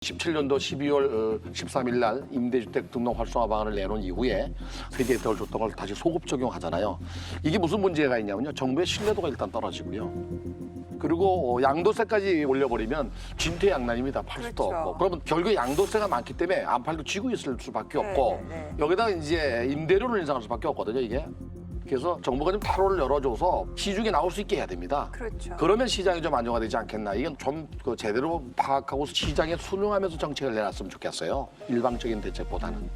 17년도 12월 13일 날 임대주택 등록 활성화 방안을 내놓은 이후에 세제혜택을 줬던 걸 다시 소급 적용하잖아요. 이게 무슨 문제가 있냐면요. 정부의 신뢰도가 일단 떨어지고요. 그리고 양도세까지 올려버리면 진퇴양난입니다. 팔 수도 그렇죠. 없고. 그러면 결국 양도세가 많기 때문에 안 팔고 쥐고 있을 수밖에 없고 여기다가 이제 임대료를 인상할 수밖에 없거든요. 이게. 그래서 정부가 좀 탈호를 열어줘서 시중에 나올 수 있게 해야 됩니다. 그렇죠. 그러면 시장이 좀 안정화되지 않겠나. 이건 좀 제대로 파악하고 시장에 순응하면서 정책을 내놨으면 좋겠어요. 일방적인 대책보다는.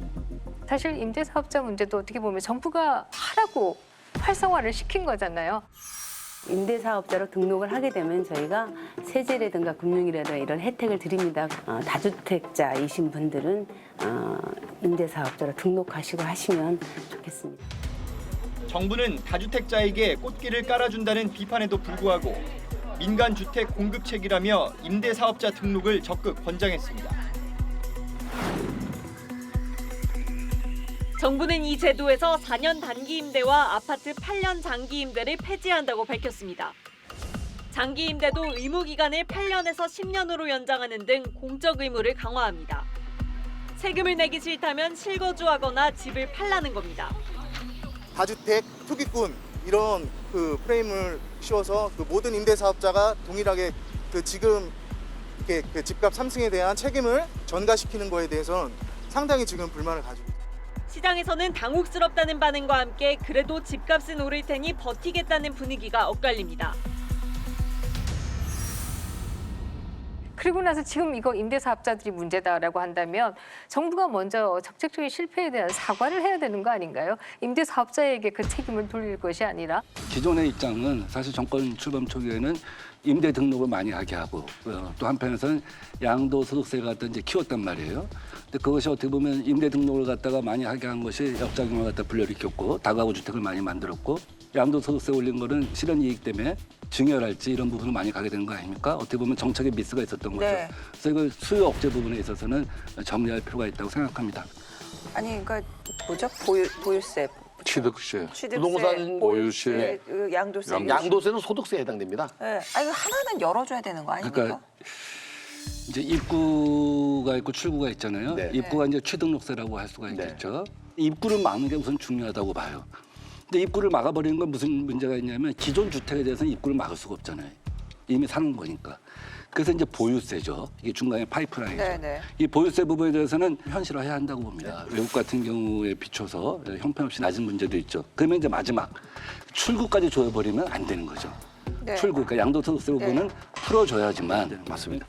사실 임대사업자 문제도 어떻게 보면 정부가 하라고 활성화를 시킨 거잖아요. 임대사업자로 등록을 하게 되면 저희가 세제라든가 금융이라든가 이런 혜택을 드립니다. 다주택자이신 분들은 임대사업자로 등록하시고 하시면 좋겠습니다. 정부는 다주택자에게 꽃길을 깔아준다는 비판에도 불구하고 민간 주택 공급책이라며 임대사업자 등록을 적극 권장했습니다. 정부는 이 제도에서 4년 단기 임대와 아파트 8년 장기 임대를 폐지한다고 밝혔습니다. 장기 임대도 의무 기간을 8년에서 10년으로 연장하는 등 공적 의무를 강화합니다. 세금을 내기 싫다면 실거주하거나 집을 팔라는 겁니다. 다주택 투기꾼 이런 그 프레임을 씌워서 그 모든 임대사업자가 동일하게 지금 이렇게 집값 상승에 대한 책임을 전가시키는 거에 대해서는 상당히 지금 불만을 가지고 있습니다. 시장에서는 당혹스럽다는 반응과 함께 그래도 집값은 오를 테니 버티겠다는 분위기가 엇갈립니다. 그리고 나서 지금 이거 임대사업자들이 문제다라고 한다면 정부가 먼저 정책적인 실패에 대한 사과를 해야 되는 거 아닌가요? 임대사업자에게 그 책임을 돌릴 것이 아니라. 기존의 입장은 사실 정권 출범 초기에는 임대 등록을 많이 하게 하고 또 한편에서는 양도소득세를 갖다 이제 키웠단 말이에요. 근데 그것이 어떻게 보면 임대 등록을 갖다가 많이 하게 한 것이 역작용을 갖다 불러일으켰고 다가구 주택을 많이 만들었고 양도소득세 올린 거는 실현이익 때문에 증여랄지 이런 부분을 많이 가게 되는 거 아닙니까? 어떻게 보면 정책에 미스가 있었던 거죠. 네. 그래서 이걸 수요 억제 부분에 있어서는 정리할 필요가 있다고 생각합니다. 아니 그러니까 뭐죠? 보유세, 취득세, 취득세, 부동산 보유세, 양도세. 양도세는 소득세에 해당됩니다. 네. 아니 하나는 열어줘야 되는 거 아닙니까? 그러니까 이제 입구가 있고 출구가 있잖아요. 네. 입구가 이제 취등록세라고 할 수가 있겠죠. 입구를 막는 게 우선 중요하다고 봐요. 근데 입구를 막아버리는 건 무슨 문제가 있냐면 기존 주택에 대해서는 입구를 막을 수가 없잖아요. 이미 사는 거니까. 그래서 이제 보유세죠. 이게 중간에 파이프라인이죠. 네네. 이 보유세 부분에 대해서는 현실화해야 한다고 봅니다. 외국 같은 경우에 비춰서 형편없이 낮은 문제도 있죠. 그러면 이제 마지막 출구까지 줘버리면 안 되는 거죠. 네. 출구, 그러니까 양도소득세 부분은 풀어줘야지만 맞습니다.